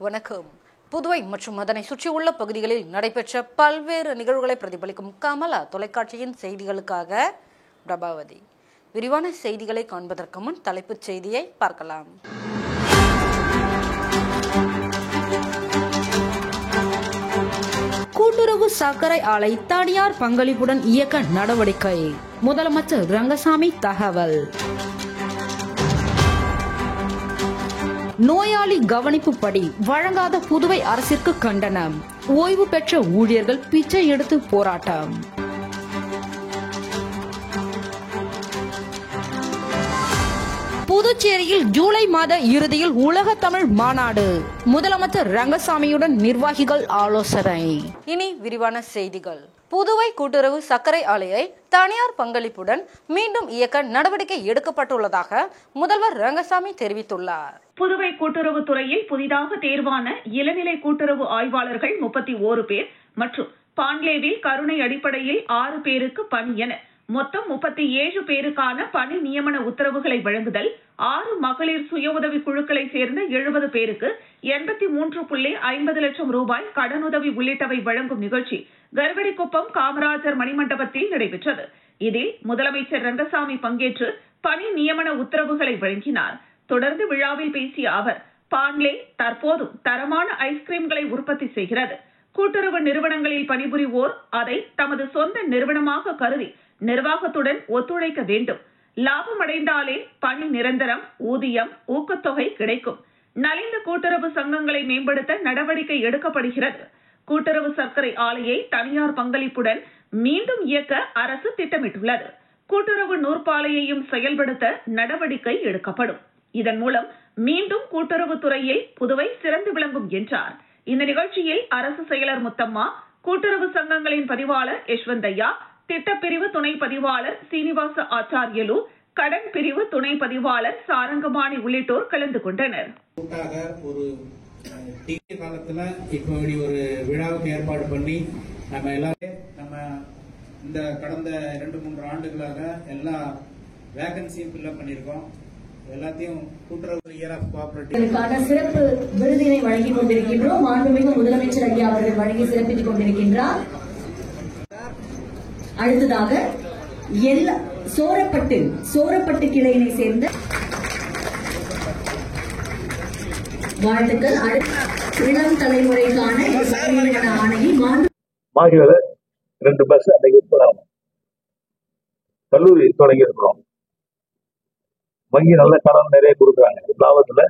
வணக்கம். புதுவை மற்றும் அதனை சுற்றியுள்ள பகுதிகளில் நடைபெற்ற பல்வேறு நிகழ்வுகளை பிரதிபலிக்கும் கமலா தொலைக்காட்சியின் செய்திகளுக்காக பிரபாவதி. விரிவான செய்திகளை காண்பதற்கு முன் தலைப்புச் செய்தியை பார்க்கலாம். கூட்டுறவு சர்க்கரை ஆலை தனியார் பங்களிப்புடன் இயக்க நடவடிக்கை. முதலமைச்சர் ரங்கசாமி தகவல். நோயாளி கவனிப்பு படி வழங்காத புதுவை அரசிற்கு கண்டனம். ஓய்வு பெற்ற ஊழியர்கள் பிச்சை எடுத்து போராட்டம். புதுச்சேரியில் ஜூலை மாத இறுதியில் உலக தமிழ் மாநாடு. முதலமைச்சர் ரங்கசாமியுடன் நிர்வாகிகள் ஆலோசனை. இனி விரிவான செய்திகள். புதுவை கூட்டுறவு சர்க்கரை ஆலையை தனியார் பங்களிப்புடன் மீண்டும் இயக்க நடவடிக்கை எடுக்கப்பட்டுள்ளதாக முதல்வர் ரங்கசாமி தெரிவித்துள்ளார். புதுவை கூட்டுறவு துறையில் புதிதாக தேர்வான இளநிலை கூட்டுறவு ஆய்வாளர்கள் 31 பேர் மற்றும் பாண்லேவில் கருணை அடிப்படையில் 6 பேருக்கு பணி என மொத்தம் 37 பேருக்கான பணி நியமன உத்தரவுகளை வழங்குதல், 6 மகளிர் சுய உதவி குழுக்களை சேர்ந்த 70 பேருக்கு 83.50 லட்சம் ரூபாய் கடனுதவி உள்ளிட்டவை வழங்கும் நிகழ்ச்சி கருவடிக்குப்பம் காமராஜர் மணிமண்டபத்தில் நடைபெற்றது. இதில் முதலமைச்சர் ரங்கசாமி பங்கேற்று பணி நியமன உத்தரவுகளை வழங்கினார். தொடர்ந்து விழாவில் பேசிய அவர், பாண்லே தற்போதும் தரமான ஐஸ்கிரீம்களை உற்பத்தி செய்கிறது. கூட்டுறவு நிறுவனங்களில் பணிபுரிவோர் அதை தமது சொந்த நிறுவனமாக கருதி நிர்வாகத்துடன் ஒத்துழைக்க வேண்டும். லாபம் அடைந்தாலே பணி நிரந்தரம், ஊதியம், ஊக்கத்தொகை கிடைக்கும். நலிந்த கூட்டுறவு சங்கங்களை மேம்படுத்த நடவடிக்கை எடுக்கப்படுகிறது. கூட்டுறவு சர்க்கரை ஆலையை தனியார் பங்களிப்புடன் மீண்டும் இயக்க அரசு திட்டமிட்டுள்ளது. கூட்டுறவு நூற்பாலையையும் செயல்படுத்த நடவடிக்கை எடுக்கப்படும். இதன் மூலம் மீண்டும் கூட்டுறவு துறையில் புதுவை சிறந்து விளங்கும் என்றார். இந்த நிகழ்ச்சியில் அரசு செயலர் முத்தம்மா, கூட்டுறவு சங்கங்களின் பதிவாளர் யஷ்வந்தையா, திட்டப்பிரிவு துணை பதிவாளர் சீனிவாச ஆச்சாரியலு, கடன் பிரிவு துணை பதிவாளர் சாரங்கமாணி உள்ளிட்டோர் கலந்து கொண்டனர். ஒரு காலத்துல இப்ப ஒரு விழாவுக்கு ஏற்பாடு பண்ணி நம்ம எல்லாரும் இந்த கடந்த 2-3 ஆண்டுகளாக எல்லா வேகன்சியும் ஃபில் பண்ணிருக்கோம். எல்லாத்தையும் கூட்டுறவு இயர் ஆஃப் கோஆபரேட்டிவ் சிறப்பு விருதினை வழங்கிக் கொண்டிருக்கின்றோம். மாண்புமிகு முதலமைச்சர் ஐயா அவர்கள் வழங்கி சிறப்பித்துக் கொண்டிருக்கின்றார். அடுத்ததாக சோரப்பட்டு கிளையினை சேர்ந்த வாழ்த்துக்கள். இளம் தலைமுறைக்கான ஆணையை மாகில 2 பஸ் அன்னைக்கு கல்லூரி தொடங்கி இருக்கிறோம். வங்கி நல்ல கடன் நிறைய கொடுக்குறாங்க லாபத்துல.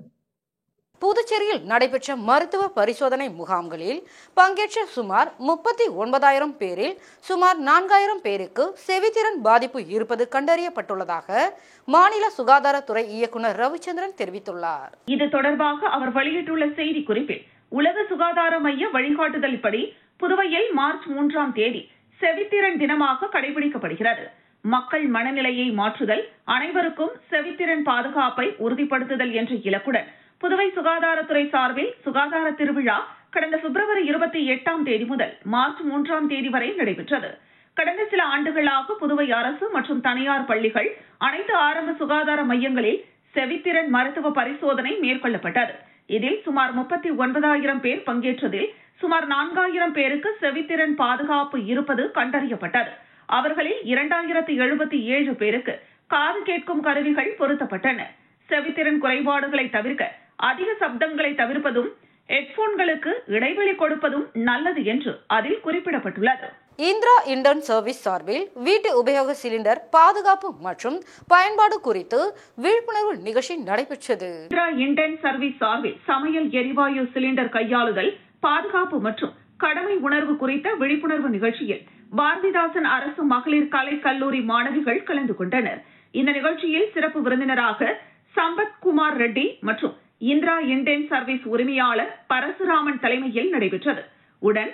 புதுச்சேரியில் நடைபெற்ற மருத்துவ பரிசோதனை முகாம்களில் பங்கேற்ற சுமார் 39,000 பேரில் சுமார் 4,000 பேருக்கு செவித்திறன் பாதிப்பு இருப்பது கண்டறியப்பட்டுள்ளதாக மாநில சுகாதாரத்துறை இயக்குநர் ரவிச்சந்திரன் தெரிவித்துள்ளார். இது தொடர்பாக அவர் வெளியிட்டுள்ள செய்தி குறிப்பில், உலக சுகாதார மைய வழிகாட்டுதல்படி புதுவையில் மார்ச் 3ஆம் தேதி செவித்திறன் தினமாக கடைபிடிக்கப்படுகிறது. மக்கள் மனநிலையை மாற்றுதல், அனைவருக்கும் செவித்திறன் பாதுகாப்பை உறுதிப்படுத்துதல் என்ற இலக்குடன் புதுவை சுகாதாரத்துறை சார்பில் சுகாதார திருவிழா கடந்த பிப்ரவரி 28ஆம் தேதி முதல் மார்ச் 3ஆம் தேதி வரை நடைபெற்றது. கடந்த சில ஆண்டுகளாக புதுவை அரசு மற்றும் தனியார் பள்ளிகள், அனைத்து ஆரம்ப சுகாதார மையங்களில் செவித்திறன் மருத்துவ பரிசோதனை மேற்கொள்ளப்பட்டது. இதில் சுமார் 39,000 பேர் பங்கேற்றதில் சுமார் 4,000 பேருக்கு செவித்திறன் பாதுகாப்பு இருப்பது கண்டறியப்பட்டது. அவர்களில் 2,077 பேருக்கு காது கேட்கும் கருவிகள் பொருத்தப்பட்டன. செவித்திறன் குறைபாடுகளை தவிர்க்க அதிக சப்தங்களை தவிர்ப்பதும் ஹெட்போன்களுக்கு இடைவெளி கொடுப்பதும் நல்லது என்று அதில் குறிப்பிடப்பட்டுள்ளது. இந்திரா இண்டென் சர்வீஸ் சார்பில் வீட்டு உபயோக சிலிண்டர் பாதுகாப்பு மற்றும் பயன்பாடு குறித்து விழிப்புணர்வு நிகழ்ச்சி நடைபெற்றது. இந்திரா இண்டென் சர்வீஸ் சார்பில் சமையல் எரிவாயு சிலிண்டர் கையாளுதல், பாதுகாப்பு மற்றும் கடமை உணர்வு குறித்த விழிப்புணர்வு நிகழ்ச்சியில் பாரதிதாசன் அரசு மகளிர் கலை கல்லூரி மாணவிகள் கலந்து கொண்டனர். இந்த நிகழ்ச்சியில் சிறப்பு விருந்தினராக சம்பத் குமார் ரெட்டி மற்றும் இந்திரா இண்டென் சர்வீஸ் உரிமையாளர் பரசுராமன் தலைமையில் நடைபெற்றது. உடன்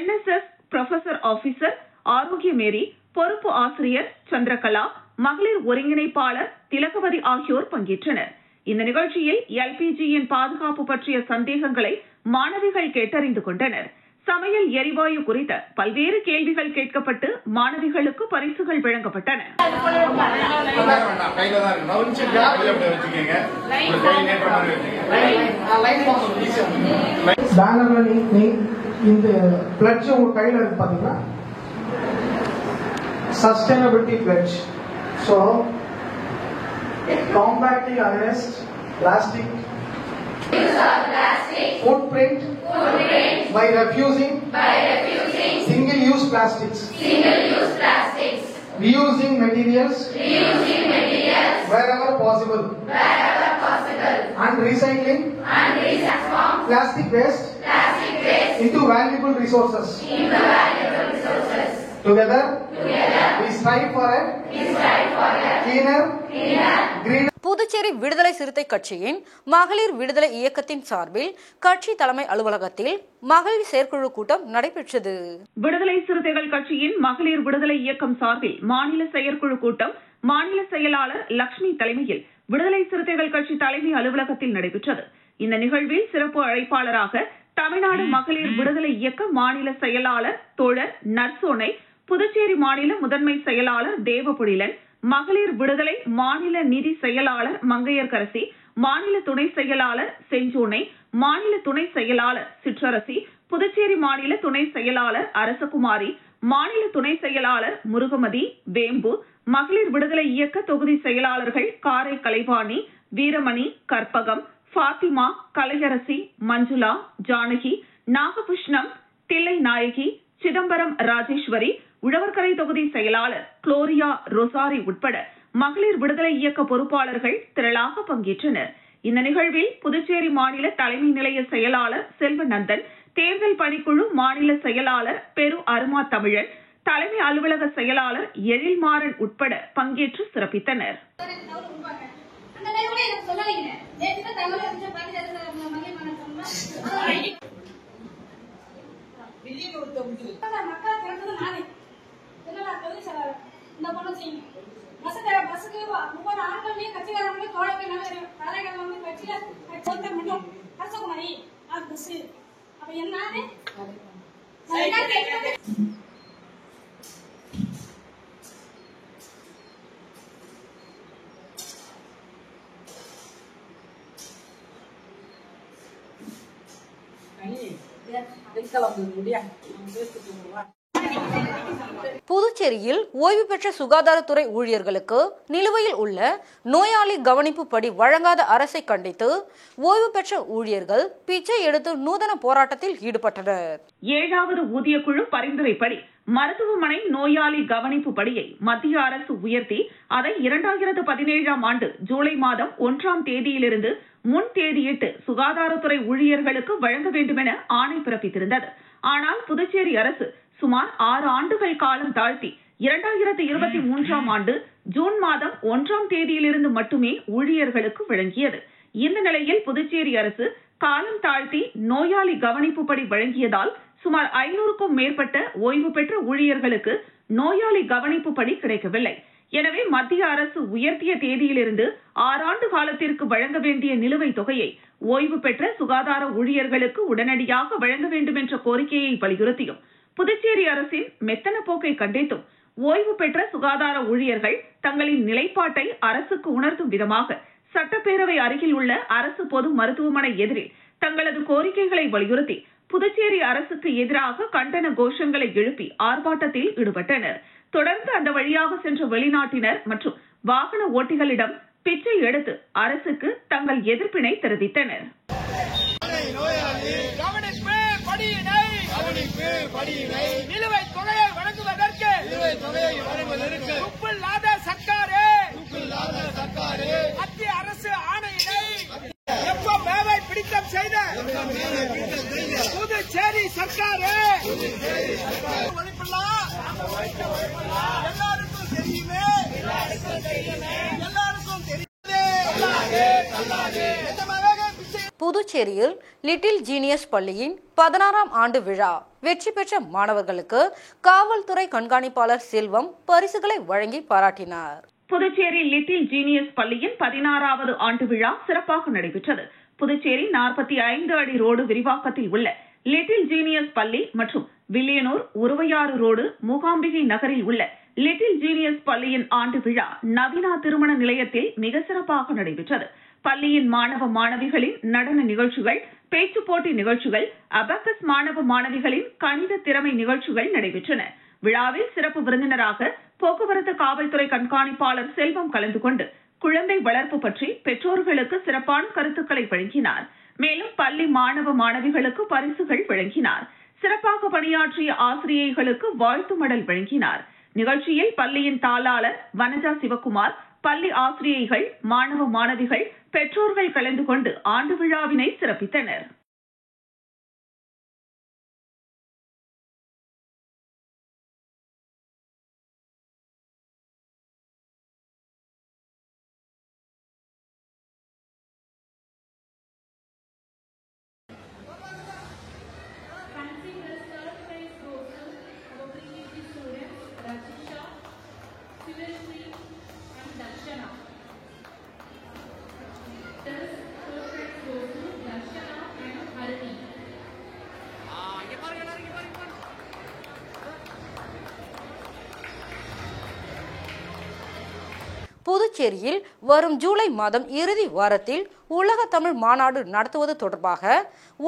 NSS புரொஃபசர் ஆபீசர் ஆரோக்கியமேரி, பொறுப்பு ஆசிரியர் சந்திரகலா, மகளிர் ஒருங்கிணைப்பாளர் திலகவதி ஆகியோர் பங்கேற்றனர். இந்த நிகழ்ச்சியில் LPGயின் பாதுகாப்பு பற்றிய சந்தேகங்களை மாணவிகள் கேட்டறிந்து கொண்டனர். சமையல் எரிவாயு குறித்த பல்வேறு கேள்விகள் கேட்கப்பட்டு மாணவிகளுக்கு பரிசுகள் வழங்கப்பட்டன. பேனர்ல இந்த பிளட்ஜ் உங்க கையில இருக்கு பாத்தீங்கன்னா sustainability fledged. So combating against plastic footprint by refusing single-use plastics, reusing materials wherever possible, and recycling plastic waste into valuable resources. Together, we strive for a cleaner, greener. Puducherry விடுதலை சிறுத்தை கட்சியின் மகளிர் விடுதலை இயக்கத்தின் சார்பில் கட்சி தலைமை அலுவலகத்தில் மகளிர் செயற்குழு கூட்டம் நடைபெற்றது. விடுதலை சிறுத்தைகள் கட்சியின் மகளிர் விடுதலை இயக்கம் சார்பில் மாநில செயற்குழு கூட்டம் மாநில செயலாளர் லட்சுமி தலைமையில் விடுதலை சிறுத்தைகள் கட்சி தலைமை அலுவலகத்தில் நடைபெற்றது. இந்த நிகழ்வில் சிறப்பு அழைப்பாளராக தமிழ்நாடு மகளிர் விடுதலை இயக்க மாநில செயலாளர் தோழர் நர்சோனை, புதுச்சேரி மாநில முதன்மை செயலாளர் தேவபொழிலன், மகளிர் விடுதலை மாநில நிதி செயலாளர் மங்கையர்கரசி, மாநில துணை செயலாளர் செஞ்சோனை, மாநில துணை செயலாளர் சிற்றரசி, புதுச்சேரி மாநில துணை செயலாளர் அரசகுமாரி, மாநில துணை செயலாளர் முருகமதி, வேம்பு, மகளிர் விடுதலை இயக்க தொகுதி செயலாளர்கள் காரை கலைவாணி, வீரமணி, கற்பகம், பாத்திமா, கலையரசி, மஞ்சுளா, ஜானகி, நாகபுஷ்ணம், தில்லை நாயகி, சிதம்பரம் ராஜேஸ்வரி, உழவர்கரை தொகுதி செயலாளர் குளோரியா ரொசாரி உட்பட மகளிர் விடுதலை இயக்க பொறுப்பாளர்கள் திரளாக பங்கேற்றனர். இந்த நிகழ்வில் புதுச்சேரி மாநில தலைமை நிலைய செயலாளர் செல்வநந்தன், தேர்தல் பணிக்குழு மாநில செயலாளர் பெரு அருமா தமிழன், தலைமை அலுவலக செயலாளர் எழில்மாறன் உட்பட பங்கேற்று சிறப்பித்தனர். இந்த பொண்ணு செய்யும் பஸ்ஸுக்கு ஒவ்வொரு ஆண்களையும் கட்சிக்காரங்களையும் தோழர்கள் தலைகள் வந்து கட்சியில சொந்த மட்டும் அரசகுமாரி அது பஸ் அப்ப என்னான்னு புதுச்சேரியில் ஓய்வு பெற்ற சுகாதாரத்துறை ஊழியர்களுக்கு நிலுவையில் உள்ள நோயாளி கவனிப்பு படி வழங்காத அரசை கண்டித்து ஓய்வு பெற்ற ஊழியர்கள் பிச்சை எடுத்து நூதன போராட்டத்தில் ஈடுபட்டனர். 7வது ஊதியக்குழு பரிந்துரைப்படி மருத்துவமனை நோயாளி கவனிப்பு படியை மத்திய அரசு உயர்த்தி அதை 2017ஆம் ஆண்டு ஜூலை மாதம் 1ஆம் தேதியிலிருந்து முன் தேதியிட்டு சுகாதாரத்துறை ஊழியர்களுக்கு வழங்க வேண்டும் என ஆணை பிறப்பித்திருந்தது. ஆனால் புதுச்சேரி அரசு சுமார் 6 ஆண்டுகள் காலம் தாழ்த்தி 2023ஆம் ஆண்டு ஜூன் மாதம் 1ஆம் தேதியிலிருந்து மட்டுமே ஊழியர்களுக்கு வழங்கியது. இந்த நிலையில் புதுச்சேரி அரசு காலம் தாழ்த்தி நோயாளி கவனிப்பு படி வழங்கியதால் சுமார் 500க்கும் மேற்பட்ட ஓய்வு பெற்ற ஊழியர்களுக்கு நோயாளி கவனிப்பு படி கிடைக்கவில்லை. எனவே மத்திய அரசு உயர்த்திய தேதியிலிருந்து 6 ஆண்டு காலத்திற்கு வழங்க வேண்டிய நிலுவைத் தொகையை ஓய்வு பெற்ற சுகாதார ஊழியர்களுக்கு உடனடியாக வழங்க வேண்டும் என்ற கோரிக்கையை வலியுறுத்தியும் புதுச்சேரி அரசின் மெத்தன போக்கை கண்டித்தும் ஓய்வு பெற்ற சுகாதார ஊழியர்கள் தங்களின் நிலைப்பாட்டை அரசுக்கு உணர்த்தும் விதமாக சட்டப்பேரவை அருகில் உள்ள அரசு பொது மருத்துவமனை எதிரில் தங்களது கோரிக்கைகளை வலியுறுத்தி புதுச்சேரி அரசுக்கு எதிராக கண்டன கோஷங்களை எழுப்பி ஆர்ப்பாட்டத்தில் ஈடுபட்டனர். தொடர்ந்து அந்த வழியாக சென்ற வெளிநாட்டினர் மற்றும் வாகன ஓட்டிகளிடம் பிச்சை எடுத்து அரசுக்கு தங்கள் எதிர்ப்பினை தெரிவித்தனர். நிலுவைத் தொகையை வழங்குவதற்கு துப்பில்லாத சர்க்காரே மத்திய அரசு ஆணையினை எப்ப பிடித்தம் செய்த புதுச்சேரி சர்க்காரே எல்லாருக்கும் தெரியுமே எல்லாருக்கும் புதுச்சேரியில் லிட்டில் ஜீனியஸ் பள்ளியின் 16ஆம் ஆண்டு விழா வெற்றி பெற்ற மாணவர்களுக்கு காவல்துறை கண்காணிப்பாளர் செல்வம் பரிசுகளை வழங்கி பாராட்டினார். புதுச்சேரி லிட்டில் ஜீனியஸ் பள்ளியின் 16வது ஆண்டு விழா சிறப்பாக நடைபெற்றது. புதுச்சேரி 45 அடி ரோடு விரிவாக்கத்தில் உள்ள லிட்டில் ஜீனியஸ் பள்ளி மற்றும் வில்லியனூர் உருவையாறு ரோடு மூகாம்பிகை நகரில் உள்ள லிட்டில் ஜீனியஸ் பள்ளியின் ஆண்டு விழா நவீனா திருமண நிலையத்தில் மிக சிறப்பாக நடைபெற்றது. பள்ளியின் மாணவ மாணவிகளின் நடன நிகழ்ச்சிகள், பேச்சு போட்டி நிகழ்ச்சிகள், அபாக்கஸ் மாணவ மாணவிகளின் கணித திறமை நிகழ்ச்சிகள் நடைபெற்றன. விழாவில் சிறப்பு விருந்தினராக போக்குவரத்து காவல்துறை கண்காணிப்பாளர் செல்வம் கலந்து கொண்டு குழந்தை வளர்ப்பு பற்றி பெற்றோர்களுக்கு சிறப்பான கருத்துக்களை வழங்கினார். மேலும் பள்ளி மாணவ மாணவிகளுக்கு பரிசுகள் வழங்கினார். சிறப்பாக பணியாற்றிய ஆசிரியைகளுக்கு வாழ்த்து மடல் வழங்கினார். நிகழ்ச்சியில் பள்ளியின் தாளாளர் வனஜா சிவகுமார், பள்ளி ஆசிரியைகள், மாணவ மாணவிகள், பெற்றோர்கள் கலந்து கொண்டு ஆண்டு விழாவினை சிறப்பித்தனர். புதுச்சேரியில் வரும் ஜூலை மாதம் இறுதி வாரத்தில் உலக தமிழ் மாநாடு நடத்துவது தொடர்பாக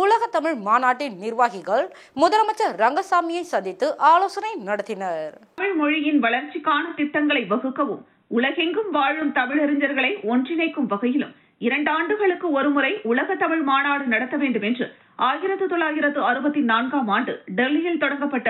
உலக தமிழ் மாநாட்டின் நிர்வாகிகள் முதலமைச்சர் ரங்கசாமியை சந்தித்து ஆலோசனை நடத்தினர். தமிழ் மொழியின் வளர்ச்சிக்கான திட்டங்களை வகுக்கவும், உலகெங்கும் வாழும் தமிழறிஞர்களை ஒன்றிணைக்கும் வகையிலும் 2 ஆண்டுகளுக்கு ஒருமுறை உலக தமிழ் மாநாடு நடத்த வேண்டும் என்று 1964ஆம் ஆண்டு டெல்லியில் தொடங்கப்பட்ட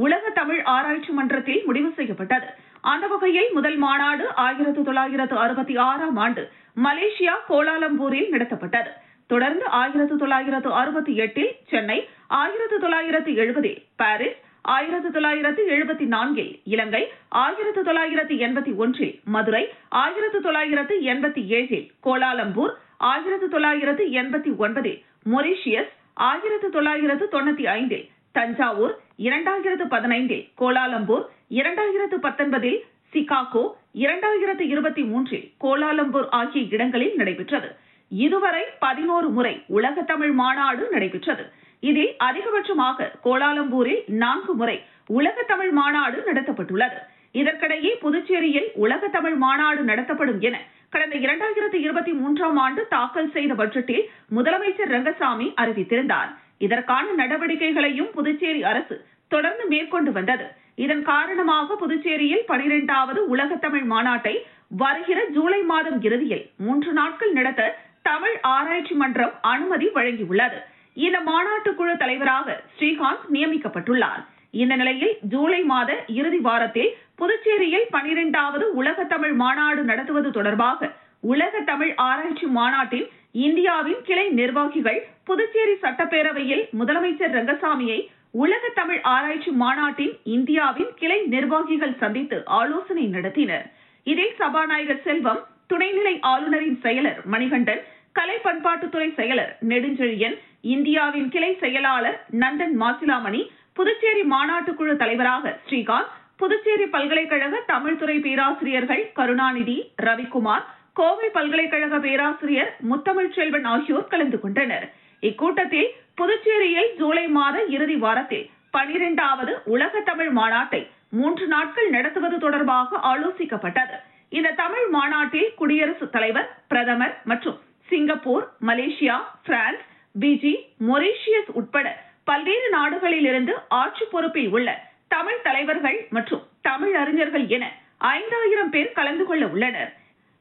உலக தமிழ் ஆராய்ச்சி மன்றத்தில் முடிவு செய்யப்பட்டது. அந்த வகையில் முதல் மாநாடு 1966ஆம் ஆண்டு மலேசியா கோலாலம்பூரில் நடத்தப்பட்டது. தொடர்ந்து 1968இல் சென்னை, 1970இல் பாரிஸ், 1974இல் இலங்கை, 1981இல் மதுரை, 1987இல் கோலாலம்பூர், 1989இல் மொரீஷியஸ், 1995இல் தஞ்சாவூர், 2015இல் கோலாலம்பூர், 2019இல் சிகாகோ, 2023இல் கோலாலம்பூர் ஆகிய இடங்களில் நடைபெற்றது. இதுவரை 11 முறை உலக தமிழ் மாநாடு நடைபெற்றது. இதில் அதிகபட்சமாக கோலாலம்பூரில் 4 முறை உலக தமிழ் மாநாடு நடத்தப்பட்டுள்ளது. இதற்கிடையே புதுச்சேரியில் உலக தமிழ் மாநாடு நடத்தப்படும் என கடந்த 2023ஆம் ஆண்டு தாக்கல் செய்த பட்ஜெட்டில் முதலமைச்சர் ரங்கசாமி அறிவித்திருந்தார். இதற்கான நடவடிக்கைகளையும் புதுச்சேரி அரசு தொடர்ந்து மேற்கொண்டு வந்தது. இதன் காரணமாக புதுச்சேரியில் 12வது உலக தமிழ் மாநாட்டை வருகிற ஜூலை மாதம் இறுதியில் 3 நாட்கள் நடத்த தமிழ் ஆராய்ச்சி மன்றம் அனுமதி வழங்கியுள்ளது. இந்த மாநாட்டு குழு தலைவராக ஸ்ரீகாந்த் நியமிக்கப்பட்டுள்ளார். இந்த நிலையில் ஜூலை மாத இறுதி வாரத்தில் புதுச்சேரியில் 12வது உலக தமிழ் மாநாடு நடத்துவது தொடர்பாக உலக தமிழ் ஆராய்ச்சி மாநாட்டின் இந்தியாவின் கிளை நிர்வாகிகள் புதுச்சேரி சட்டப்பேரவையில் முதலமைச்சர் ரங்கசாமியை உலக தமிழ் ஆராய்ச்சி மாநாட்டின் இந்தியாவின் கிளை நிர்வாகிகள் சந்தித்து ஆலோசனை நடத்தினர். இதில் சபாநாயகர் செல்வம், துணைநிலை ஆளுநரின் செயலர் மணிகண்டன், கலை பண்பாட்டுத்துறை செயலர் நெடுஞ்செழியன், இந்தியாவின் கிளை செயலாளர் நந்தன் மாசிலாமணி, புதுச்சேரி மாநாட்டுக்குழு தலைவராக ஸ்ரீகாந்த், புதுச்சேரி பல்கலைக்கழக தமிழ்துறை பேராசிரியர்கள் கருணாநிதி, ரவிக்குமார், கோவை பல்கலைக்கழக பேராசிரியர் முத்தமிழ் செல்வன் ஆகியோர் கலந்து கொண்டனர். இக்கூட்டத்தில் புதுச்சேரியில் ஜூலை மாத இறுதி வாரத்தில் 12வது உலக தமிழ் மாநாட்டை 3 நாட்கள் நடத்துவது தொடர்பாக ஆலோசிக்கப்பட்டது. இந்த தமிழ் மாநாட்டில் குடியரசுத் தலைவர், பிரதமர் மற்றும் Singapore, Malaysia, France, Fiji, Mauritius உட்பட பல்வேறு நாடுகளில் இருந்து ஆட்சி பொறுப்பில் உள்ள தமிழ் தலைவர்கள் மற்றும் தமிழ் அறிஞர்கள் என 5000 பேர் கலந்து கொள்ள உள்ளனர்.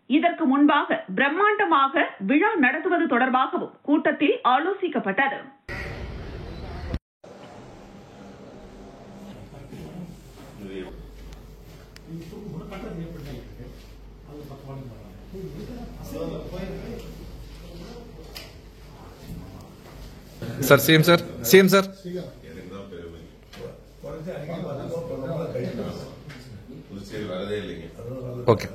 இதற்கு முன்பாக பிரம்மாண்டமாக விழா நடத்துவது தொடர்பாகவும் கூட்டத்தில் ஆலோசிக்கப்பட்டது. Sir same sir same sir okay.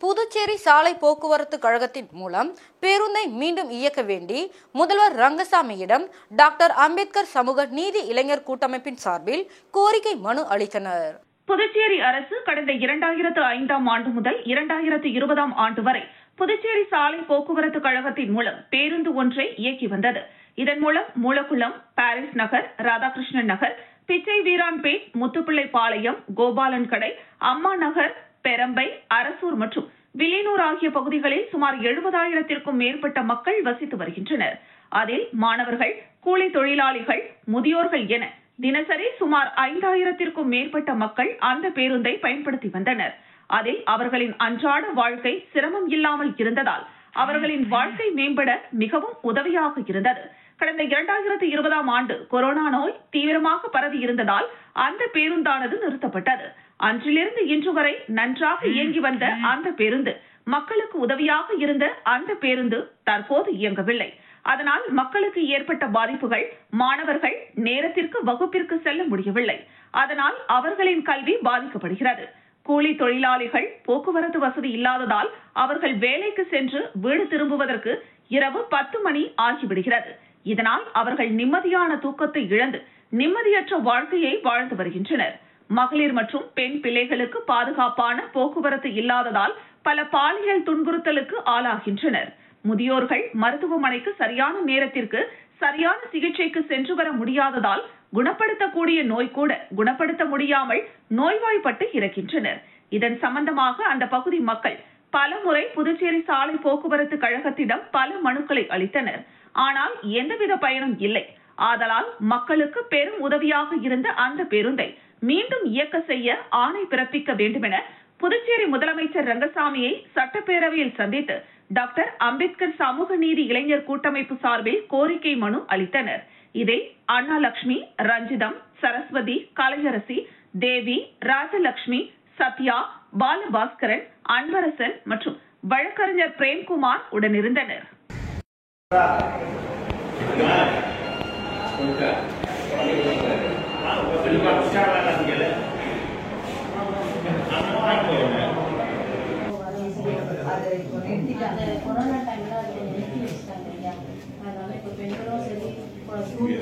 Puducherry சாலை போக்குவரத்து கழகத்தின் மூலம் பேருந்தை மீண்டும் இயக்க வேண்டி முதல்வர் ரங்கசாமியிடம் டாக்டர் அம்பேத்கர் சமூக நீதி இளைஞர் கூட்டமைப்பின் சார்பில் கோரிக்கை மனு அளித்தனர். புதுச்சேரி அரசு கடந்த 2005ஆம் ஆண்டு முதல் 2020ஆம் ஆண்டு வரை புதுச்சேரி சாலை போக்குவரத்து கழகத்தின் மூலம் பேருந்து ஒன்றை இயக்கி வந்தது. இதன் மூலம் மூலக்குளம், பாரிஸ் நகர், ராதாகிருஷ்ணன் நகர், பிச்சை வீரான்பேட், முத்துப்பிள்ளை பாளையம், கோபாலன் கடை, அம்மா நகர், பெரம்பை, அரசூர் மற்றும் வில்லியனூர் ஆகிய பகுதிகளில் சுமார் 70,000த்திற்கும் மேற்பட்ட மக்கள் வசித்து வருகின்றனர். அதில் மாணவர்கள், கூலி தொழிலாளிகள், முதியோர்கள் என தினசரி சுமார் 5,000த்திற்கும் மேற்பட்ட மக்கள் அந்த பேருந்தை பயன்படுத்தி வந்தனர். அதில் அவர்களின் அன்றாட வாழ்க்கை சிரமம் இல்லாமல் இருந்ததால் அவர்களின் வாழ்க்கை மேம்பட மிகவும் உதவியாக இருந்தது. கடந்த 2020ஆம் ஆண்டு கொரோனா நோய் தீவிரமாக பரவி இருந்ததால் அந்த பேருந்தானது நிறுத்தப்பட்டது. அன்றிலிருந்து இன்று வரை நன்றாக இயங்கி வந்த அந்த பேருந்து, மக்களுக்கு உதவியாக இருந்த அந்த பேருந்து தற்போது இயங்கவில்லை. அதனால் மக்களுக்கு ஏற்பட்ட பாதிப்புகள், மாணவர்கள் நேரத்திற்கு வகுப்பிற்கு செல்ல முடியவில்லை. அதனால் அவர்களின் கல்வி பாதிக்கப்படுகிறது. கூலி தொழிலாளிகள் போக்குவரத்து வசதி இல்லாததால் அவர்கள் வேலைக்கு சென்று வீடு திரும்புவதற்கு இரவு 10 மணி ஆகிவிடுகிறது. இதனால் அவர்கள் நிம்மதியான தூக்கத்தை இழந்து நிம்மதியற்ற வாழ்க்கையை வாழ்ந்து வருகின்றனர். மகளிர் மற்றும் பெண் பிள்ளைகளுக்கு பாதுகாப்பான போக்குவரத்து இல்லாததால் பல பாலியல் துன்புறுத்தலுக்கு ஆளாகின்றனர். முதியோர்கள் மருத்துவமனைக்கு சரியான நேரத்திற்கு சரியான சிகிச்சைக்கு சென்று வர முடியாததால் குணப்படுத்தக்கூடிய நோய் கூட குணப்படுத்த முடியாமல் நோய்வாய்ப்பட்டு இறக்கின்றனர். இதன் சம்பந்தமாக அந்த பகுதி மக்கள் பலமுறை புதுச்சேரி சாலை போக்குவரத்து கழகத்திடம் பல மனுக்களை அளித்தனர். ஆனால் எந்தவித பயனும் இல்லை. ஆதலால் மக்களுக்கு பெரும் உதவியாக இருந்த அந்த பேருந்தை மீண்டும் இயக்க செய்ய ஆணை பிறப்பிக்க வேண்டுமென புதுச்சேரி முதலமைச்சர் ரங்கசாமியை சட்டப்பேரவையில் சந்தித்து டாக்டர் அம்பேத்கர் சமூக நீதி இளைஞர் கூட்டமைப்பு சார்பில் கோரிக்கை மனு அளித்தனர். இதில் அண்ணாலட்சுமி, ரஞ்சிதம், சரஸ்வதி, கலையரசி, தேவி, ராஜலட்சுமி, சத்யா, பாலபாஸ்கரன், அன்பரசன் மற்றும் வழக்கறிஞர் பிரேம்குமார் உடனிருந்தனர். கொரோனா டைம்ல அதை நிறுத்தி வச்சுட்டாங்க இல்லையா, அதனால இப்போ பெண்களும் சரி ஸ்கூல்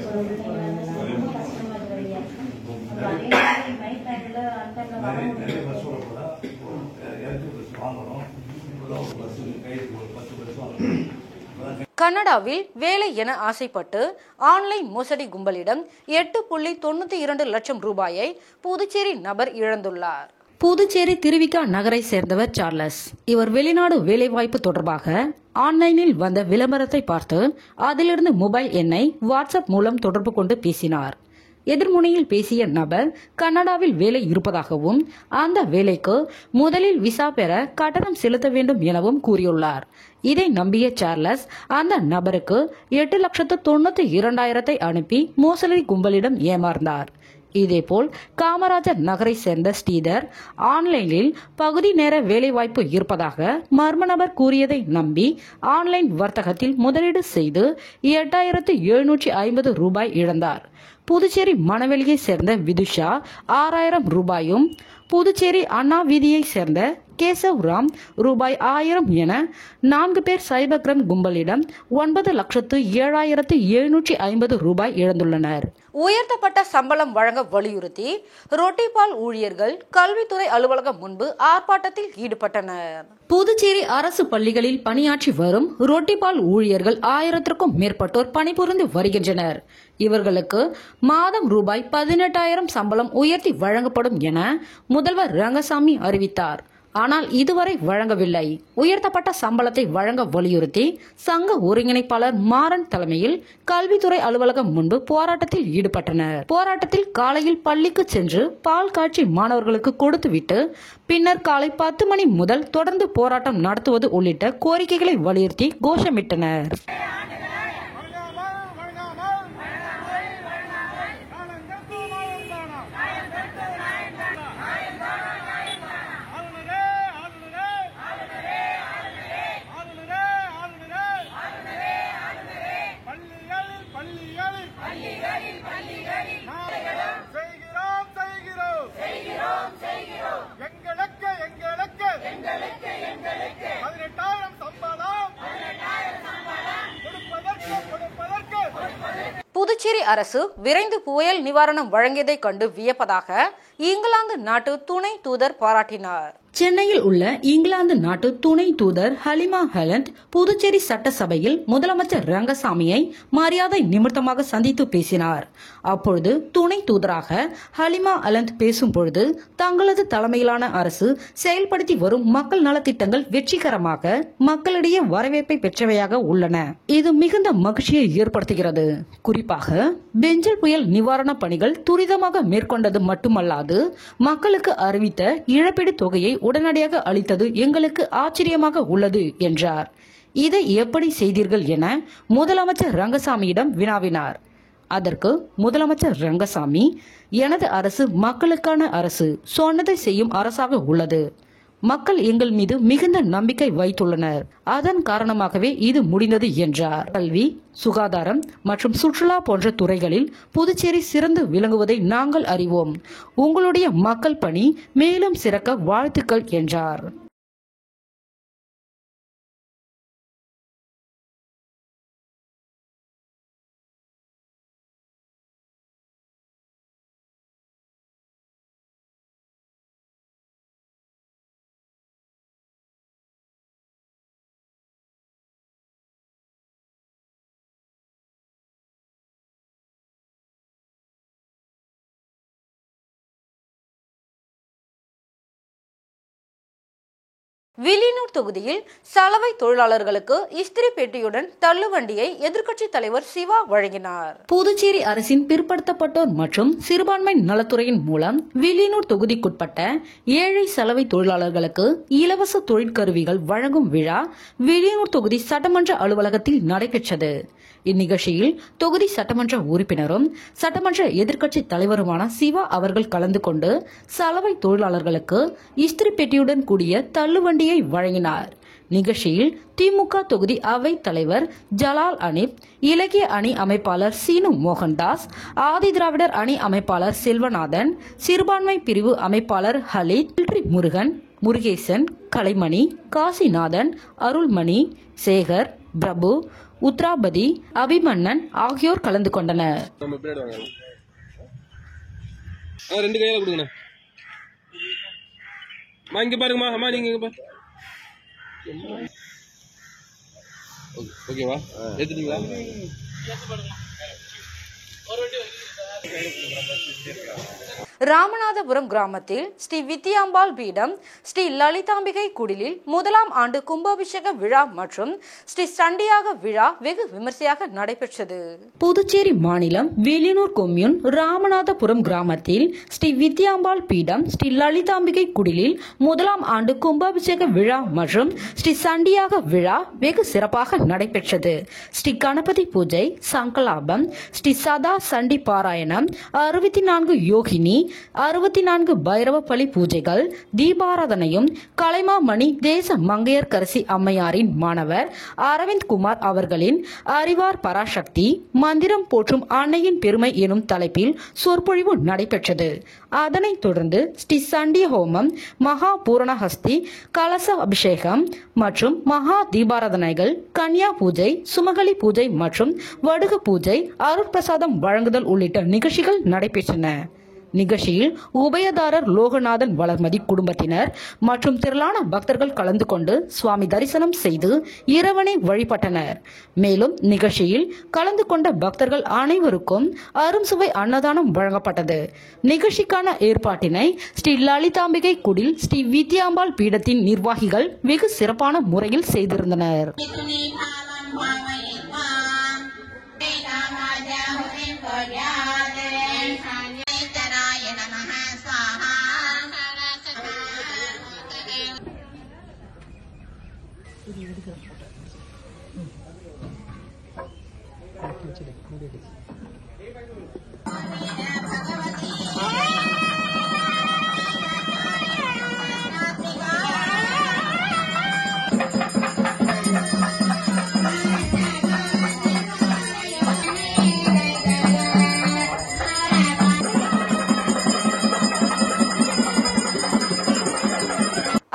ரொம்ப கஷ்டமா இருக்கு இல்லையா. அதே மாதிரி நைட் டைம்ல அந்த டைம்ல வர முடியும். கனடாவில் வேலை என ஆசைப்பட்டு ஆன்லைன் மோசடி கும்பலிடம் 8.92 லட்சம் ரூபாயை புதுச்சேரி நபர் இழந்துள்ளார். புதுச்சேரி திருவிக்கா நகரை சேர்ந்தவர் சார்லஸ். இவர் வெளிநாடு வேலைவாய்ப்பு தொடர்பாக ஆன்லைனில் வந்த விளம்பரத்தை பார்த்து அதிலிருந்து மொபைல் எண்ணை வாட்ஸ்அப் மூலம் தொடர்பு கொண்டு பேசினார். எதிர்முனையில் பேசிய நபர் கனடாவில் வேலை இருப்பதாகவும் அந்த வேலைக்கு முதலில் விசா பெற கட்டணம் செலுத்த வேண்டும் எனவும் கூறியுள்ளார். இதை நம்பிய சார்லஸ் அந்த நபருக்கு 8,92,200 அனுப்பி மோசடி கும்பலிடம் ஏமாந்தார். இதேபோல் காமராஜர் நகரை சேர்ந்த ஸ்ரீதர் ஆன்லைனில் பகுதி நேர வேலைவாய்ப்பு இருப்பதாக மர்ம நபர் கூறியதை நம்பி ஆன்லைன் வர்த்தகத்தில் முதலீடு செய்து 8,750 ரூபாய் இழந்தார். புதுச்சேரி மணவெளியை சேர்ந்த விதுஷா 6,000 ரூபாயும், புதுச்சேரி அண்ணா வீதியை சேர்ந்த கேசவ்ராம் ரூபாய் 1000 என 4 பேர் சைபர் கிரைம் கும்பலிடம் 9,07,750 ரூபாய் இழந்துள்ளனர். உயர்த்தப்பட்ட சம்பளம் வழங்க வலியுறுத்தி ரொட்டிபால் ஊழியர்கள் கல்வித்துறை அலுவலகம் முன்பு ஆர்ப்பாட்டத்தில் ஈடுபட்டனர். புதுச்சேரி அரசு பள்ளிகளில் பணியாற்றி வரும் ரொட்டிபால் ஊழியர்கள் 1000க்கும் மேற்பட்டோர் பணிபுரிந்து வருகின்றனர். இவர்களுக்கு மாதம் ரூபாய் 18,000 சம்பளம் உயர்த்தி வழங்கப்படும் என முதல்வர் ரங்கசாமி அறிவித்தார். ஆனால் இதுவரை வழங்கவில்லை. உயர்த்தப்பட்ட சம்பளத்தை வழங்க வலியுறுத்தி சங்க ஒருங்கிணைப்பாளர் மாறன் தலைமையில் கல்வித்துறை அலுவலகம் முன்பு போராட்டத்தில் ஈடுபட்டனர். போராட்டத்தில் காலையில் பள்ளிக்கு சென்று பால் காய்ச்சி மாணவர்களுக்கு கொடுத்துவிட்டு பின்னர் காலை 10 மணி முதல் தொடர்ந்து போராட்டம் நடத்துவது உள்ளிட்ட கோரிக்கைகளை வலியுறுத்தி கோஷமிட்டனர். புதுச்சேரி அரசு விரைந்து புயல் நிவாரணம் வழங்கியதை கண்டு வியப்பதாக இங்கிலாந்து நாட்டு துணை தூதர் பாராட்டினார். சென்னையில் உள்ள இங்கிலாந்து நாட்டு துணை தூதர் ஹலிமா ஹெலண்ட் புதுச்சேரி சட்டசபையில் முதலமைச்சர் ரங்கசாமியை மரியாதை நிமித்தமாக சந்தித்து பேசினார். அப்பொழுது துணை தூதராக ஹலிமா ஹெலண்ட் பேசும்பொழுது தங்களது தலைமையிலான அரசு செயல்படுத்தி வரும் மக்கள் நலத்திட்டங்கள் வெற்றிகரமாக மக்களிடையே வரவேற்பை பெற்றவையாக உள்ளன. இது மிகுந்த மகிழ்ச்சியை ஏற்படுத்துகிறது. குறிப்பாக பெஞ்சல் புயல் நிவாரணப் பணிகள் துரிதமாக மேற்கொண்டது மட்டுமல்லாது மக்களுக்கு அறிவித்த இழப்பீடு தொகையை உடனடியாக அளித்தது எங்களுக்கு ஆச்சரியமாக உள்ளது என்றார். இதை எப்படி செய்தீர்கள் என முதலமைச்சர் ரங்கசாமியிடம் வினாவினார். அதற்கு முதலமைச்சர் ரங்கசாமி, எனது அரசு மக்களுக்கான அரசு, சொன்னதை செய்யும் அரசாக உள்ளது. மக்கள் எங்கள் மீது மிகுந்த நம்பிக்கை வைத்துள்ளனர். அதன் காரணமாகவே இது முடிந்தது என்றார். கல்வி, சுகாதாரம் மற்றும் சுற்றுலா போன்ற துறைகளில் புதுச்சேரி சிறந்து விளங்குவதை நாங்கள் அறிவோம். உங்களுடைய மக்கள் பணி மேலும் சிறக்க வாழ்த்துக்கள் என்றார். வில்லியனூர் தொகுதியில் சலவை தொழிலாளர்களுக்கு இஸ்திரி பெட்டியுடன் தள்ளுவண்டியை எதிர்க்கட்சித் தலைவர் சிவா வழங்கினார். புதுச்சேரி அரசின் பிற்படுத்தப்பட்டோர் மற்றும் சிறுபான்மை நலத்துறையின் மூலம் வில்லியனூர் தொகுதிக்குட்பட்ட ஏழை சலவை தொழிலாளர்களுக்கு இலவச தொழிற்கருவிகள் வழங்கும் விழா வில்லியனூர் தொகுதி சட்டமன்ற அலுவலகத்தில் நடைபெற்றது. இந்நிகழ்ச்சியில் தொகுதி சட்டமன்ற உறுப்பினரும் சட்டமன்ற எதிர்க்கட்சித் தலைவருமான சிவா அவர்கள் கலந்து கொண்டு சலவை தொழிலாளர்களுக்கு இஸ்திரி பெட்டியுடன் கூடிய தள்ளுவண்டியை வழங்கினார். நிகழ்ச்சியில் திமுக தொகுதி அவைத் தலைவர் ஜலால் அனீப், இலக்கிய அணி அமைப்பாளர் சீனு மோகன்தாஸ், ஆதி திராவிடர் அணி அமைப்பாளர் செல்வநாதன், சிறுபான்மை பிரிவு அமைப்பாளர் ஹலித், முருகன், முருகேசன், கலைமணி, காசிநாதன், அருள்மணி, சேகர், பிரபு, உத்ராபதி, அபிமன்னன் ஆகியோர் கலந்து கொண்டனர். ரெண்டு கையில கொடுங்க. இங்க பாருங்கம்மா, அம்மா நீங்க இங்க பாரு. ஓகேவா, ஏத்துட்டீங்களா? ராமநாதபுரம் கிராமத்தில் ஸ்ரீ வித்யாம்பாள் பீடம், ஸ்ரீ லலிதாம்பிகை குடிலில் முதலாம் ஆண்டு கும்பாபிஷேக விழா மற்றும் ஸ்ரீ சண்டியாக விழா வெகு விமர்சையாக நடைபெற்றது. புதுச்சேரி மாநிலம் வில்லியனூர் கொம்யூன் ராமநாதபுரம் கிராமத்தில் ஸ்ரீ வித்யாம்பாள் பீடம், ஸ்ரீ லலிதாம்பிகை குடிலில் முதலாம் ஆண்டு கும்பாபிஷேக விழா மற்றும் ஸ்ரீ சண்டியாக விழா வெகு சிறப்பாக நடைபெற்றது. ஸ்ரீ கணபதி பூஜை, சங்கலாபம், ஸ்ரீ சதா சண்டி பாராயணம், 64 யோகினி, 64 பைரவ பலி பூஜைகள், தீபாராதனையும் கலைமாமணி தேச மங்கையர்கரசி அம்மையாரின் மாணவர் அரவிந்த் குமார் அவர்களின் அறிவார் பராசக்தி மந்திரம் போற்றும் அன்னையின் பெருமை எனும் தலைப்பில் சொற்பொழிவு நடைபெற்றது. அதனைத் தொடர்ந்து ஸ்ரீ சண்டி ஹோமம், மகா பூரணஹஸ்தி கலச அபிஷேகம் மற்றும் மகா தீபாராதனைகள், கன்யா பூஜை, சுமகலி பூஜை மற்றும் வடுக பூஜை, அருட்பிரசாதம் வழங்குதல் உள்ளிட்ட நிகழ்ச்சிகள் நடைபெற்றன. நிகழ்ச்சியில் உபயதாரர் லோகநாதன் வளர்மதி குடும்பத்தினர் மற்றும் திரளான பக்தர்கள் கலந்து கொண்டு சுவாமி தரிசனம் செய்து இறைவனை வழிபட்டனர். மேலும் நிகழ்ச்சியில் கலந்து கொண்ட பக்தர்கள் அனைவருக்கும் அரும்சுவை அன்னதானம் வழங்கப்பட்டது. நிகழ்ச்சிக்கான ஏற்பாட்டினை ஸ்ரீ லலிதாம்பிகை குடில் ஸ்ரீ வித்யாம்பாள் பீடத்தின் நிர்வாகிகள் வெகு சிறப்பான முறையில் செய்திருந்தனர்.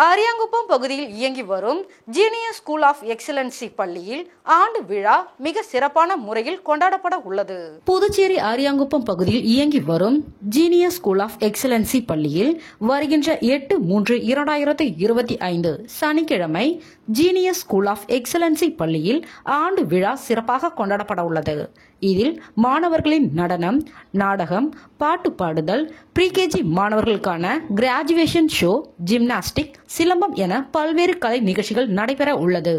அரியாங்குப்பம் பகுதியில் இயங்கி வரும் ஜீனியஸ் ஸ்கூல் ஆஃப் எக்ஸலன்சி பள்ளியில் ஆண்டு விழா மிக சிறப்பான முறையில் கொண்டாடப்பட உள்ளது. புதுச்சேரி அரியாங்குப்பம் பகுதியில் இயங்கி வரும் ஜீனியஸ் ஸ்கூல் ஆஃப் எக்ஸலன்சி பள்ளியில் வருகின்ற 8/3/2025 சனிக்கிழமை ஜீனியஸ் ஸ்கூல் ஆஃப் எக்ஸலன்சி பள்ளியில் ஆண்டு விழா சிறப்பாக கொண்டாடப்பட உள்ளது. இதில் மாணவர்களின் நடனம், நாடகம், பாட்டு பாடுதல், ப்ரீகேஜி மாணவர்களுக்கான கிராஜுவேஷன் ஷோ, ஜிம்னாஸ்டிக், சிலம்பம் என பல்வேறு கலை நிகழ்ச்சிகள் நடைபெற உள்ளது.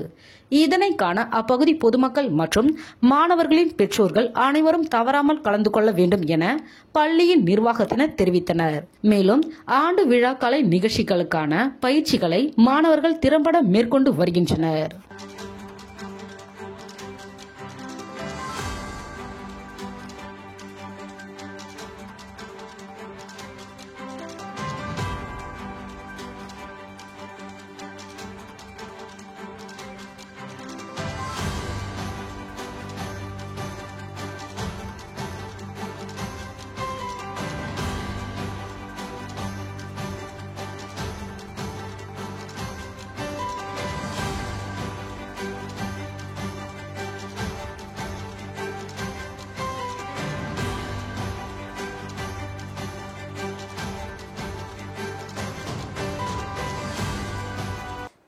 இதனை காண அப்பகுதி பொதுமக்கள் மற்றும் மாணவர்களின் பெற்றோர்கள் அனைவரும் தவறாமல் கலந்து கொள்ள வேண்டும் என பள்ளியின் நிர்வாகத்தினர் தெரிவித்தனர். மேலும் ஆண்டு விழா கலை நிகழ்ச்சிகளுக்கான பயிற்சிகளை மாணவர்கள் திறம்பட மேற்கொண்டு வருகின்றனர்.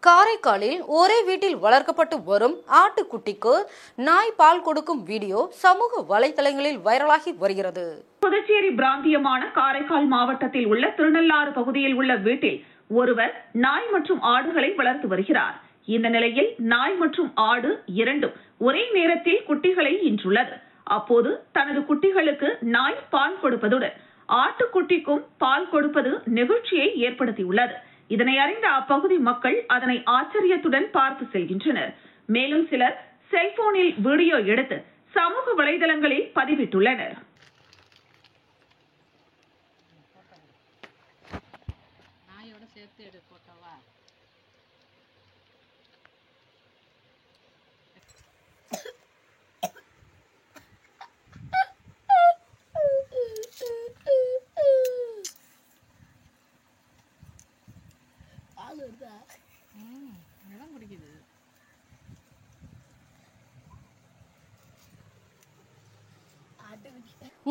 காரைக்காலில் ஒரே வீட்டில் வளர்க்கப்பட்டு வரும் ஆட்டுக்குட்டிக்கு நாய் பால் கொடுக்கும் வீடியோ சமூக வலைதளங்களில் வைரலாகி வருகிறது. புதுச்சேரி பிராந்தியமான காரைக்கால் மாவட்டத்தில் உள்ள திருநள்ளாறு பகுதியில் உள்ள வீட்டில் ஒருவர் நாய் மற்றும் ஆடுகளை வளர்த்து வருகிறார். இந்த நிலையில் நாய் மற்றும் ஆடு இரண்டும் ஒரே நேரத்தில் குட்டிகளை ஈன்றுள்ளது. அப்போது தனது குட்டிகளுக்கு நாய் பால் கொடுப்பதுடன் ஆட்டுக்குட்டிக்கும் பால் கொடுப்பது நெகிழ்ச்சியை ஏற்படுத்தியுள்ளது. இதனை அறிந்த அப்பகுதி மக்கள் அதனை ஆச்சரியத்துடன் பார்த்து செல்கின்றனர். மேலும் சிலர் செல்போனில் வீடியோ எடுத்து சமூக வலைதளங்களில் பதிவிட்டுள்ளனர்.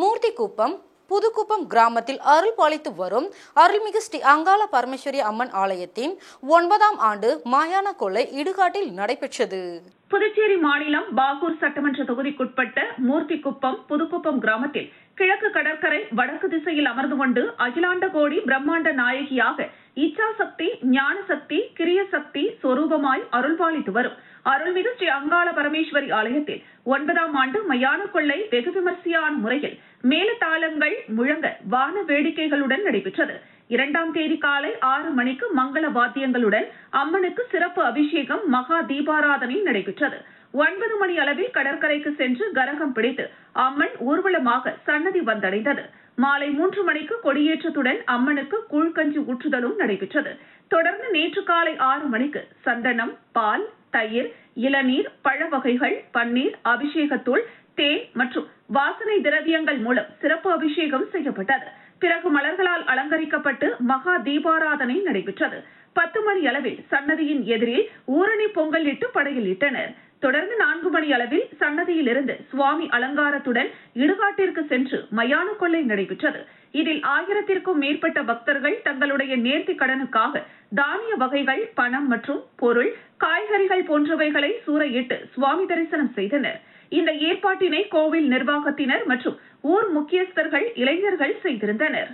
மூர்த்திக்குப்பம் புதுக்குப்பம் கிராமத்தில் அருள் பாலித்து வரும் அருள்மிகு ஸ்ரீ அங்காள பரமேஸ்வரி அம்மன் ஆலயத்தின் 9ஆம் ஆண்டு மயான கொள்ளை இடுகாட்டில் நடைபெற்றது. புதுச்சேரி மாநிலம் பாகூர் சட்டமன்ற தொகுதிக்குட்பட்ட மூர்த்திக்குப்பம் புதுக்குப்பம் கிராமத்தில் கிழக்கு கடற்கரை வடக்கு திசையில் அமர்ந்து கொண்டு அகிலாண்ட கோடி பிரம்மாண்ட நாயகியாக இச்சாசக்தி, ஞானசக்தி, கிரியசக்தி சொரூபமாய் அருள்பாலித்து வரும் அருள்மிகு ஸ்ரீ அங்காள பரமேஸ்வரி ஆலயத்தில் 9ஆம் ஆண்டு மயான கொள்ளை வெகு விமர்சையான முறையில் மேலதாளங்கள் முழங்க வான வேடிக்கைகளுடன் நடைபெற்றது. 2ஆம் தேதி காலை 6 மணிக்கு மங்கள வாத்தியங்களுடன் அம்மனுக்கு சிறப்பு அபிஷேகம், மகா தீபாராதனை நடைபெற்றது. 9 மணி அளவில் கடற்கரைக்கு சென்று கரகம் பிடித்து அம்மன் ஊர்வலமாக சன்னதி வந்தடைந்தது. மாலை 3 மணிக்கு கொடியேற்றத்துடன் அம்மனுக்கு கூழ்கஞ்சி ஊற்றுதலும் நடைபெற்றது. தொடர்ந்து நேற்று காலை 6 மணிக்கு சந்தனம், பால், தயிர், இளநீர், பழ வகைகள், பன்னீர், அபிஷேகத்தூள், தேன் மற்றும் வாசனை திரவியங்கள் மூலம் சிறப்பு அபிஷேகம் செய்யப்பட்டது. பிறகு மலர்களால் அலங்கரிக்கப்பட்டு மகா தீபாராதனை நடைபெற்றது. 10 மணி அளவில் சன்னதியின் எதிரில் ஊரணி பொங்கல் இட்டு படையில் இட்டனர். தொடர்ந்து 4 மணி அளவில் சன்னதியில் இருந்து சுவாமி அலங்காரத்துடன் இடுகாட்டிற்கு சென்று மயான கொள்ளை நடைபெற்றது. இதில் 1000த்திற்கும் மேற்பட்ட பக்தர்கள் தங்களுடைய நேர்த்தி கடனுக்காக தானிய வகைகள், பணம் மற்றும் பொருள், காய்கறிகள் போன்றவைகளை சூறையிட்டு சுவாமி தரிசனம் செய்தனர். இந்த ஏற்பாட்டினை கோவில் நிர்வாகத்தினர் மற்றும் ஊர் முக்கியஸ்தர்கள், இளைஞர்கள் செய்திருந்தனர்.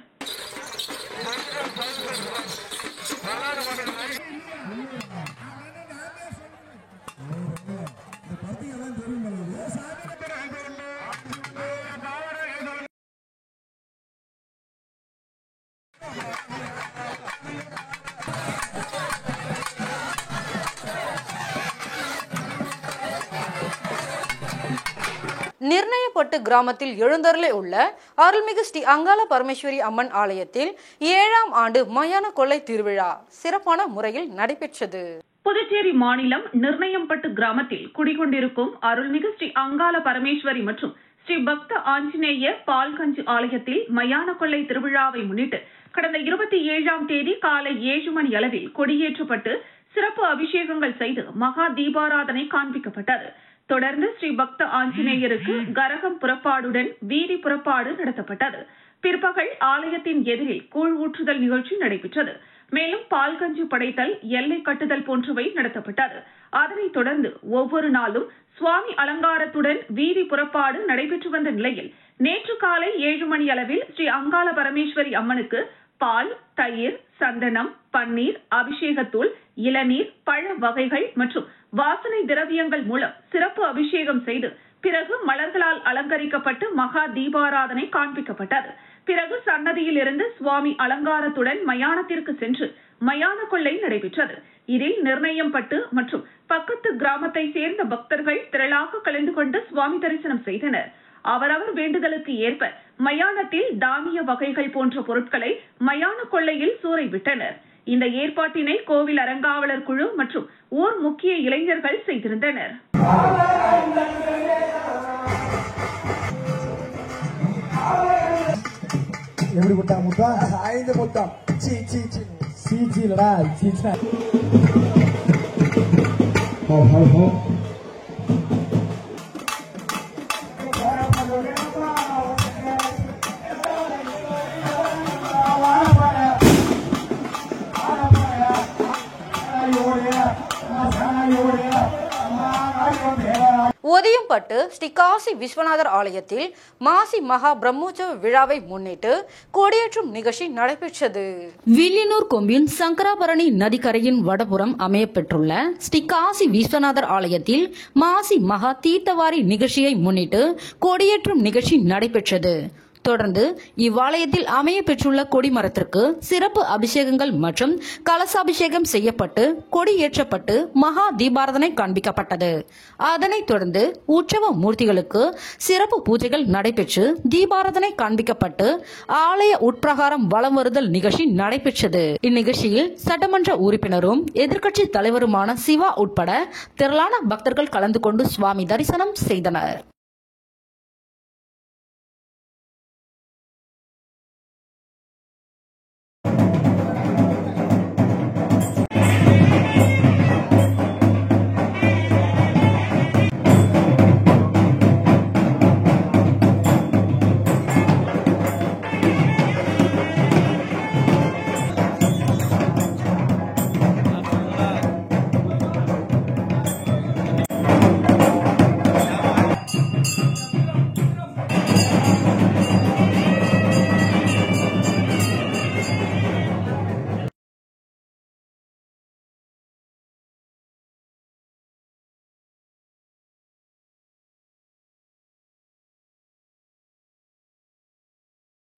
நிர்ணயப்பட்டு கிராமத்தில் எழுந்தருளே உள்ள அருள்மிகு ஸ்ரீ அங்காள பரமேஸ்வரி அம்மன் ஆலயத்தில் 7ஆம் ஆண்டு மயான கொள்ளை திருவிழா சிறப்பான முறையில் நடைபெற்றது. புதுச்சேரி மாநிலம் நிர்ணயம்பட்டு கிராமத்தில் குடிகொண்டிருக்கும் அருள்மிகு ஸ்ரீ அங்காள பரமேஸ்வரி மற்றும் ஸ்ரீ பக்த ஆஞ்சநேய பால்கஞ்சி ஆலயத்தில் மயான கொள்ளை திருவிழாவை முன்னிட்டு கடந்த 27ஆம் தேதி காலை 7 மணி அளவில் கொடியேற்றப்பட்டு சிறப்பு அபிஷேகங்கள் செய்து மகா தீபாராதனை காண்பிக்கப்பட்டது. தொடர்ந்து ஸ்ரீ பக்த ஆஞ்சநேயருக்கு கரகம் புறப்பாடுடன் வீதி புறப்பாடு நடத்தப்பட்டது. பிற்பகல் ஆலயத்தின் எதிரில் கூழ் ஊற்றுதல் நிகழ்ச்சி நடைபெற்றது. மேலும் பால்கஞ்சி படைத்தல், எல்லை கட்டுதல் போன்றவை நடத்தப்பட்டது. அதனைத் தொடர்ந்து ஒவ்வொரு நாளும் சுவாமி அலங்காரத்துடன் வீதி புறப்பாடு நடைபெற்று வந்த நிலையில் நேற்று காலை 7 மணி அளவில் ஸ்ரீ அங்காள பரமேஸ்வரி அம்மனுக்கு பால், தயிர், சந்தனம், பன்னீர், அபிஷேகத்தூள், இளநீர், பழ வகைகள் மற்றும் வாசனை திரவியங்கள் மூலம் சிறப்பு அபிஷேகம் செய்து பிறகு மலர்களால் அலங்கரிக்கப்பட்டு மகா தீபாராதனை காண்பிக்கப்பட்டது. பிறகு சன்னதியில் இருந்து சுவாமி அலங்காரத்துடன் மயானத்திற்கு சென்று மயான கொள்ளை நடைபெற்றது. இதில் நிர்ணயம்பட்டு மற்றும் பக்கத்து கிராமத்தை சேர்ந்த பக்தர்கள் திரளாக கலந்து கொண்டு சுவாமி தரிசனம் செய்தனர். அவரவர் வேண்டுதலுக்கு ஏற்ப மயானத்தில் தானிய வகைகள் போன்ற பொருட்களை மயான கொள்ளையில் சூறை விட்டனர். இந்த ஏற்பாட்டினை கோவில் அறங்காவலர் குழு மற்றும் ஊர் முக்கிய இளைஞர்கள் செய்திருந்தனர். எப்படி முட்டா முட்டா 5 முட்டம் சீ சீ சீ சீ சீலடா சீச்சா ஹோ ஹோ ஹோ ஒதியம்பட்டு ஸ்ரீ காசி விஸ்வநாதர் ஆலயத்தில் மாசி மகா பிரம்மோற்சவ விழாவை முன்னிட்டு கொடியேற்றும் நிகழ்ச்சி நடைபெற்றது. வில்லியனூர் கொம்பின் சங்கராபரணி நதிக்கரையின் வடபுறம் அமையப்பெற்றுள்ள ஸ்ரீ காசி விஸ்வநாதர் ஆலயத்தில் மாசி மகா தீர்த்தவாரி நிகழ்ச்சியை முன்னிட்டு கொடியேற்றும் நிகழ்ச்சி நடைபெற்றது. தொடர்ந்து இவ்வாலயத்தில் அமைய பெற்றுள்ள கொடிமரத்திற்கு சிறப்பு அபிஷேகங்கள் மற்றும் கலசாபிஷேகம் செய்யப்பட்டு கொடியேற்றப்பட்டு மகா தீபாராதனை காண்பிக்கப்பட்டது. அதனைத் தொடர்ந்து உற்சவ மூர்த்திகளுக்கு சிறப்பு பூஜைகள் நடைபெற்று தீபாராதனை காண்பிக்கப்பட்டு ஆலய உட்பிரகாரம் வலம் வருதல் நிகழ்ச்சி நடைபெற்றது. இந்நிகழ்ச்சியில் சட்டமன்ற உறுப்பினரும் எதிர்க்கட்சி தலைவருமான சிவா உட்பட திரளான பக்தர்கள் கலந்து கொண்டு சுவாமி தரிசனம் செய்தனர்.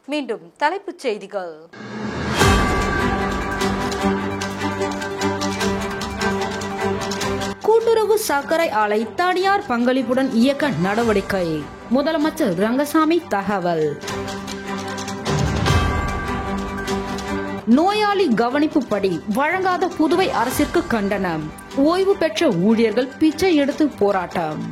மீண்டும் தலைப்புச் செய்திகள். கூட்டுறவு சர்க்கரை ஆலை தனியார் பங்களிப்புடன் இயக்க நடவடிக்கை, முதலமைச்சர் ரங்கசாமி தகவல். நோயாளி கவனிப்பு படி வழங்காத புதுவை அரசிற்கு கண்டனம், ஓய்வு பெற்ற ஊழியர்கள் பிச்சை எடுத்து போராட்டம்.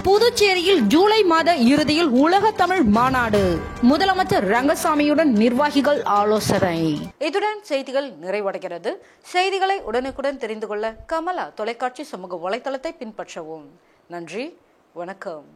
புதுச்சேரியில் ஜூலை மாத இறுதியில் உலக தமிழ் மாநாடு, முதலமைச்சர் ரங்கசாமியுடன் நிர்வாகிகள் ஆலோசனை. இதுடன் செய்திகள் நிறைவடைகிறது. செய்திகளை உடனுக்குடன் தெரிந்து கொள்ள கமலா தொலைக்காட்சி சமூக வலைதளத்தை பின்பற்றவும். நன்றி, வணக்கம்.